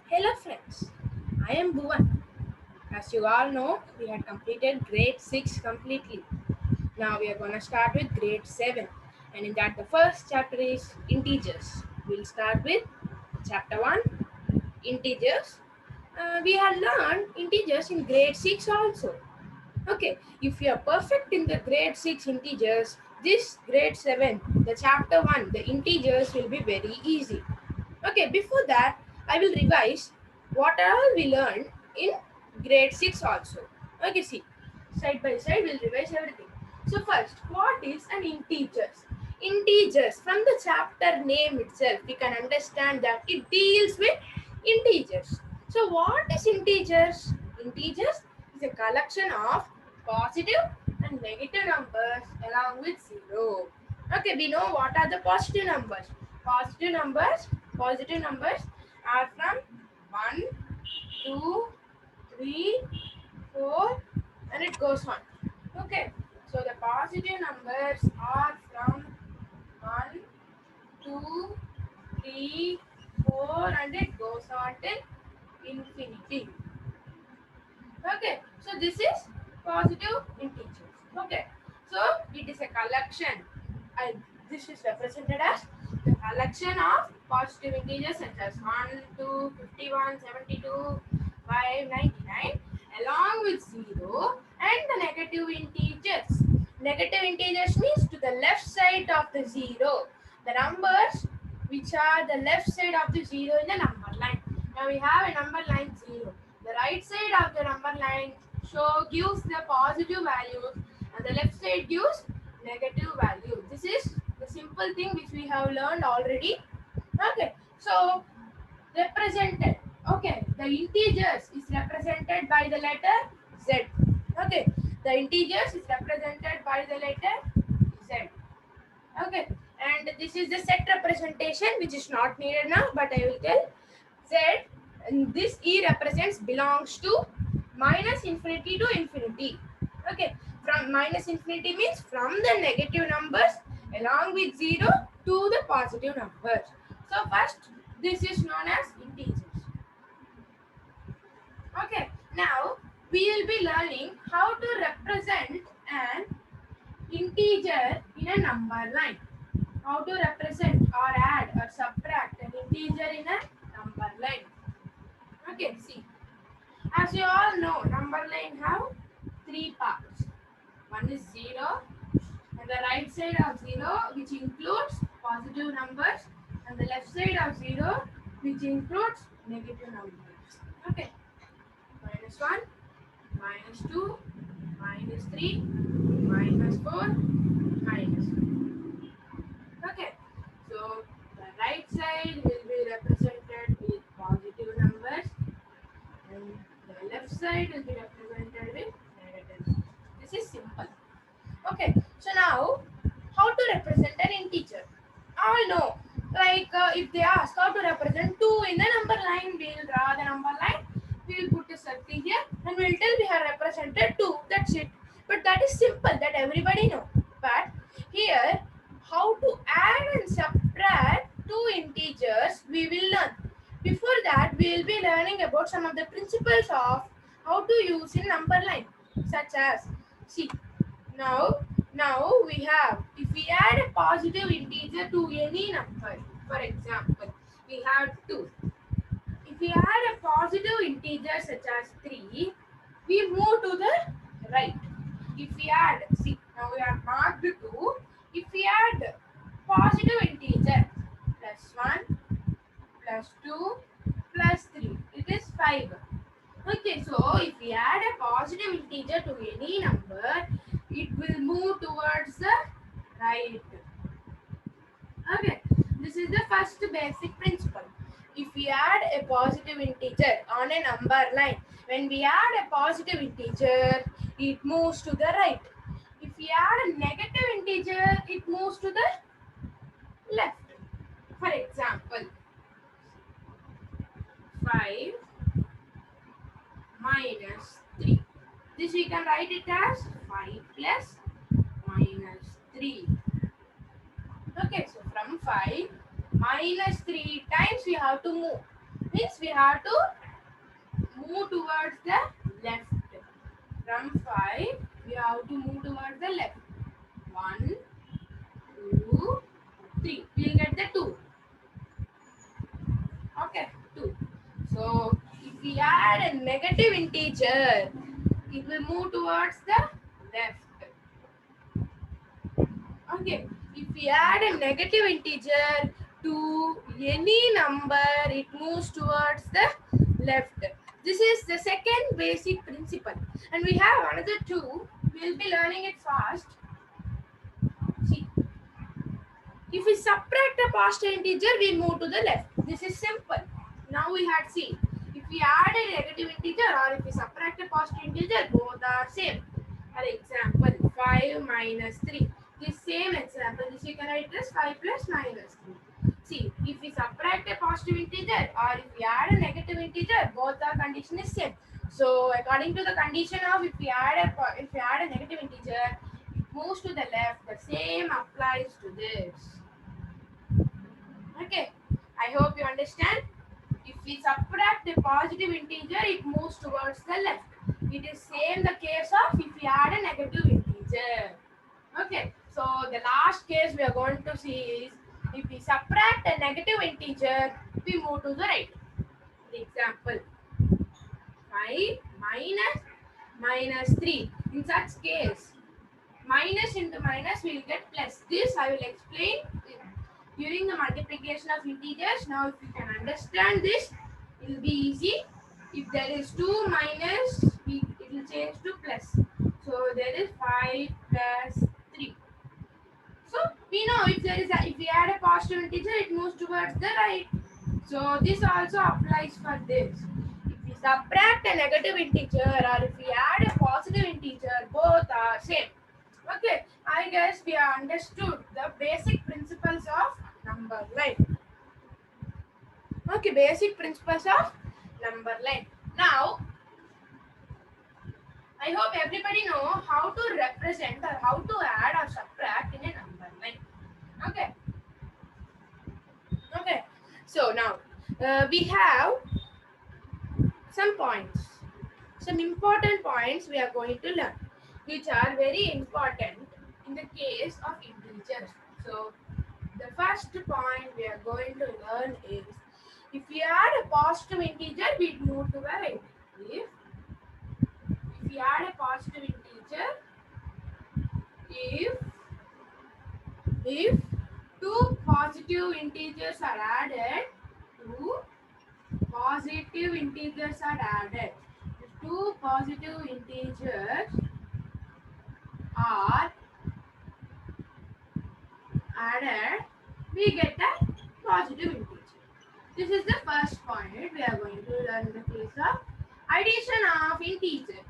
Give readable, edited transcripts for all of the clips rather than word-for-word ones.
Hello friends, I am Bhuvan. As you all know, we had completed grade 6 completely. Now we are going to start with grade 7. And in that the first chapter is integers. We'll start with chapter 1, integers. We had learned integers in grade 6 also. Okay, if you are perfect in the grade 6 integers, this grade 7, the chapter 1, the integers will be very easy. Okay, before that, I will revise what all we learned in grade 6 also. Okay, see, side by side, we'll revise everything. So, first, what is an integers? Integers, from the chapter name itself, we can understand that it deals with integers. So, what is integers? Integers is a collection of positive and negative numbers along with zero. Okay, we know what are the positive numbers. Positive numbers are from 1, 2, 3, 4, and it goes on. Okay, so the positive numbers are from 1, 2, 3, 4, and it goes on till infinity. Okay, so this is positive integers. Okay, so it is a collection. And this is represented as the collection of positive integers such as 1, 2, 51, 72, 5, 99, along with 0 and the negative integers. Negative integers means to the left side of the 0. The numbers which are the left side of the 0 in the number line. Now we have a number line 0. The right side of the number line gives the positive values and the left side gives negative value. This is the simple thing which we have learned already. Okay, so represented. Okay, the integers is represented by the letter Z. Okay, the integers is represented by the letter Z. Okay, and this is the set representation which is not needed now, but I will tell. Z, and this E represents belongs to minus infinity to infinity. Okay, from minus infinity means from the negative numbers along with 0 to the positive numbers. So first, this is known as integers. Okay, now we will be learning how to represent an integer in a number line. How to represent or add or subtract an integer in a number line. Okay, see. As you all know, number line have three parts. One is 0, and the right side of 0, which includes positive numbers, and the left side of 0, which includes negative numbers. Okay, minus 1, minus 2, minus 3, minus 4, minus 1. Okay, so the right side will be represented with positive numbers, and the left side will be represented with negative numbers. This is simple. Okay, so now how to represent an integer? All know. Like if they ask how to represent 2 in the number line, we will draw the number line, we will put a circle here, and we will tell we have represented 2. That's it. But that is simple, that everybody know. But here, how to add and subtract two integers, we will learn. Before that, we will be learning about some of the principles of how to use in number line, such as, see, now, now we have, if we add a positive integer to any number, for example, we have 2. If we add a positive integer such as 3, we move to the right. If we add, see, now we have marked 2. If we add positive integer plus 1, plus 2, plus 3, it is 5. Okay, so if we add a positive integer to any number, it will move towards the right. Okay, this is the first basic principle. If we add a positive integer on a number line, when we add a positive integer, it moves to the right. If we add a negative integer, it moves to the left. For example, 5 minus 3. This we can write it as 5 plus minus 3. Okay, so from 5 minus 3 times we have to move. Means we have to move towards the left. From 5, we have to move towards the left. 1, 2, 3. We will get the 2. Okay, 2. So if we add a negative integer, it will move towards the left. Okay, if we add a negative integer to any number, it moves towards the left. This is the second basic principle, and we have another two. We'll be learning it fast. See, if we subtract a positive integer, we move to the left. This is simple. Now we had seen if we add a negative integer or if we subtract a positive integer, both are same. For example, 5 minus 3. This same example, this you can write as 5 plus minus 3. See, if we subtract a positive integer or if we add a negative integer, both our condition is same. So according to the condition of if we add a negative integer, it moves to the left. The same applies to this. Okay, I hope you understand. If we subtract a positive integer, it moves towards the left. It is same the case of if we add a negative integer. Okay, so the last case we are going to see is if we subtract a negative integer, we move to the right. For example, 5 minus 3. In such case, minus into minus we will get plus. This I will explain during the multiplication of integers. Now if you can understand this, it will be easy. If there is 2 minus, it will change to plus. So there is 5 plus 3. So we know if we add a positive integer, it moves towards the right. So this also applies for this. If we subtract a negative integer or if we add a positive integer, both are same. Okay, I guess we have understood the basic principles of number line. Okay, basic principles of number line. Now, I hope everybody know how to represent or how to add or subtract in a number line. Okay. Okay. So now we have some points, some important points we are going to learn, which are very important in the case of integers. So the first point we are going to learn is if we add a positive integer, we move to the right. If we add a positive integer, if two positive integers are added, two positive integers are added. If two positive integers are added, we get a positive integer. This is the first point we are going to learn in the case of addition of integer.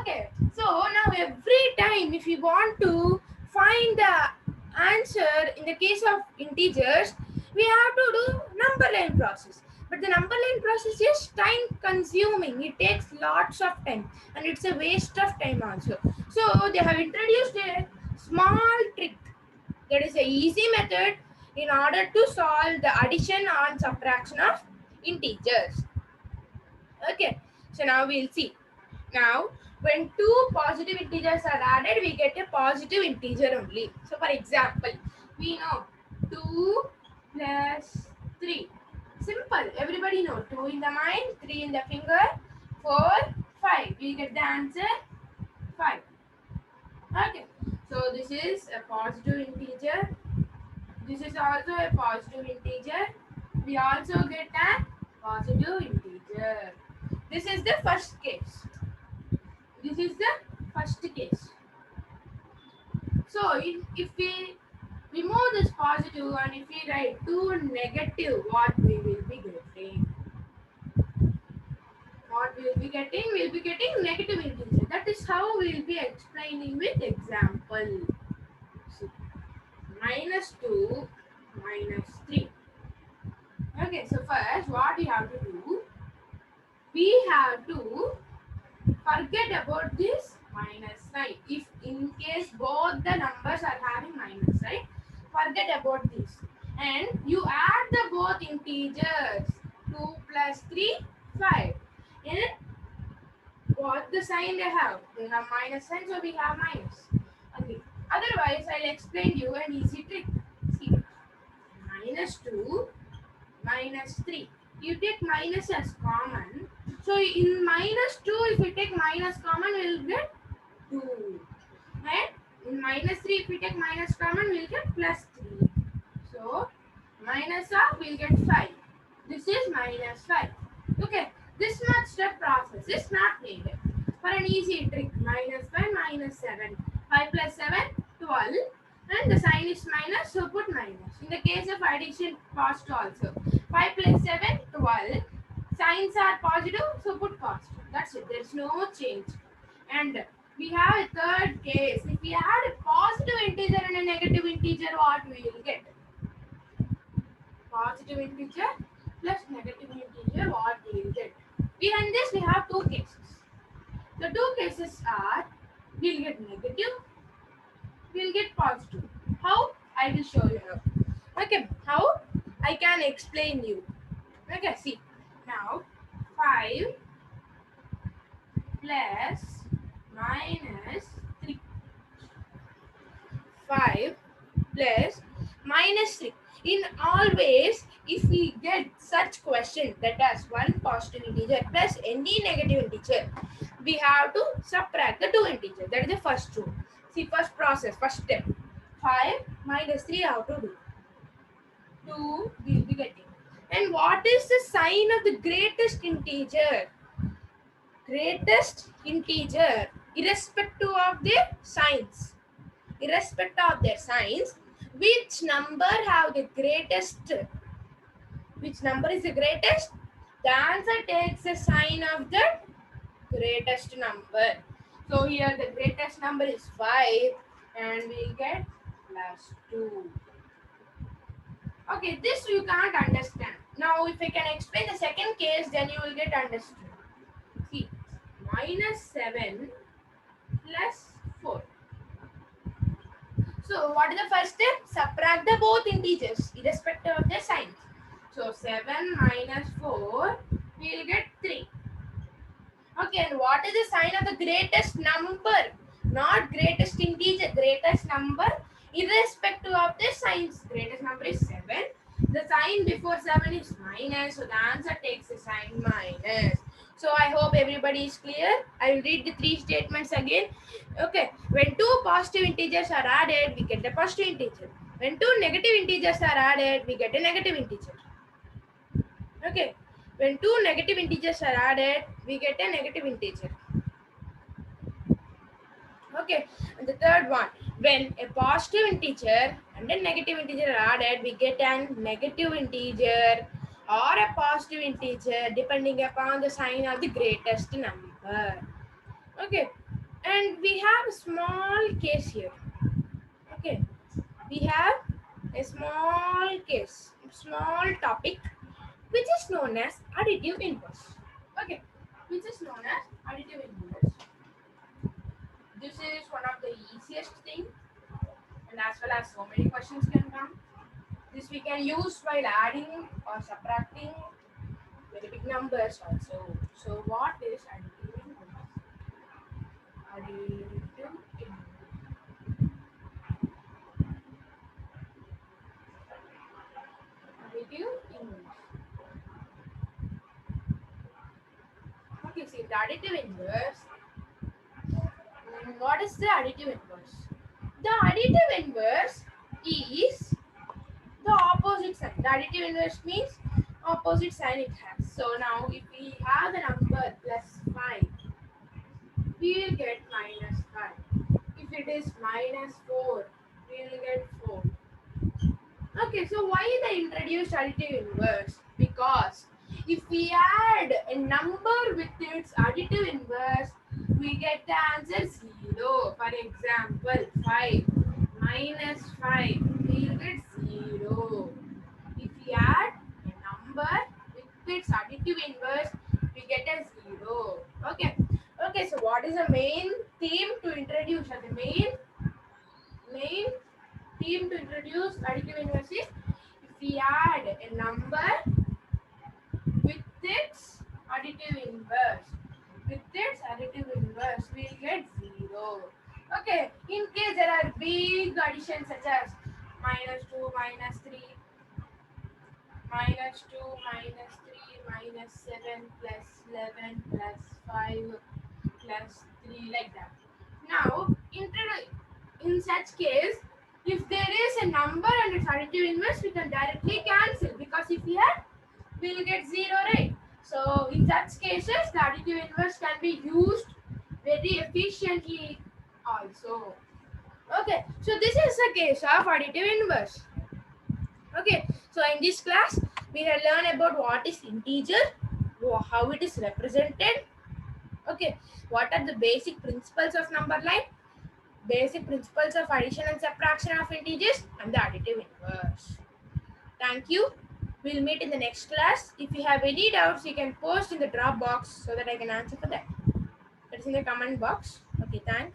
Okay, so now every time if you want to find the answer in the case of integers, we have to do number line process. But the number line process is time consuming. It takes lots of time and it's a waste of time also. So they have introduced a small trick that is a easy method in order to solve the addition and subtraction of integers. Okay, so now we'll see. Now, when two positive integers are added, we get a positive integer only. So, for example, we know 2 plus 3. Simple. Everybody know 2 in the mind, 3 in the finger, 4, 5. We get the answer 5. Okay. So, this is a positive integer. This is also a positive integer. We also get a positive integer. This is the first case. This is the first case. So if we remove this positive and if we write 2 negative, what we will be getting? What we will be getting? We will be getting negative integer. That is how we will be explaining with example. So, -2 -3. Okay, so first what we have to do? We have to forget about this -9. If in case both the numbers are having minus, right? Forget about this. And you add the both integers. 2 plus 3, 5. And what the sign they have? They have minus sign, so we have minus. Okay. Otherwise, I'll explain you an easy trick. See, minus 2, minus 3. You take minus as common. So in minus 2, if we take minus common, we'll get 2. And in minus 3, if we take minus common, we'll get plus 3. So minus of, we'll get 5. This is minus 5. Okay, this much step process is not needed. For an easy trick, minus 5, minus 7. 5 plus 7, 12. And the sign is minus, so put minus. In the case of addition, positive also. 5 plus 7, 12. Signs are positive, so put positive. That's it. There's no change. And we have a third case. If we add a positive integer and a negative integer, what we will get? Positive integer plus negative integer, what we will get? Behind this, we have two cases. The two cases are, we'll get negative, we'll get positive. How? I will show you now. Okay, how? I can explain you. Okay, see. Now, 5 plus minus 3. 5 plus minus 3. In always, if we get such question that has one positive integer plus any negative integer, we have to subtract the two integers. That is the first rule. See, first process, first step. 5 minus 3, how to do? 2 we will be getting. And what is the sign of the greatest integer? Greatest integer, irrespective of their signs. Irrespective of their signs, which number have the greatest? Which number is the greatest? The answer takes the sign of the greatest number. So here the greatest number is 5 and we get plus 2. Okay, this you can't understand. Now if I can explain the second case, then you will get understood. See, minus 7 plus 4. So what is the first step? Subtract the both integers irrespective of their signs. So 7 minus 4, we will get 3. Okay, and what is the sign of the greatest number? Not greatest integer, greatest number irrespective of their signs. Greatest number is 7. The sign before 7 is minus, so the answer takes the sign minus. So I hope everybody is clear. I will read the three statements again. Okay, when two positive integers are added, we get a positive integer. When two negative integers are added, we get a negative integer. Okay, when two negative integers are added, we get a negative integer. Okay, and the third one, when a positive integer and a negative integer are added, we get a negative integer or a positive integer depending upon the sign of the greatest number. Okay, and we have a small case here. Okay, we have a small case, small topic, which is known as additive inverse. Okay, which is known as additive inverse. This is one of the easiest thing, and as well as so many questions can come. This we can use while adding or subtracting very big numbers also. So what is additive inverse? Additive inverse. Additive inverse. Okay, see the additive inverse. What is the additive inverse? The additive inverse is the opposite sign. The additive inverse means opposite sign it has. So now if we have the number plus 5, we will get minus 5. If it is minus 4, we will get 4. Okay, so why they introduced additive inverse? Because if we add a number with its additive inverse, we get the answer 0. For example, 5 minus 5, we will get 0. If we add a number with its additive inverse, we get a 0. Okay. Okay, so what is the main theme to introduce? The main theme to introduce additive inverse is if we add a number with its additive inverse. With its additive inverse, we'll get 0. Okay, in case there are big additions such as minus 2, minus 3, minus 2, minus 3, minus 7, plus 11, plus 5, plus 3, like that. Now, in such case, if there is a number and its additive inverse, we can directly cancel because if we have, we will get 0, right? So, in such cases, the additive inverse can be used very efficiently also. Okay, so this is the case of additive inverse. Okay, so in this class, we have learned about what is integer, how it is represented. Okay, what are the basic principles of number line, basic principles of addition and subtraction of integers, and the additive inverse. Thank you. We'll meet in the next class. If you have any doubts, you can post in the drop box so that I can answer for that. That is in the comment box. Okay, thanks.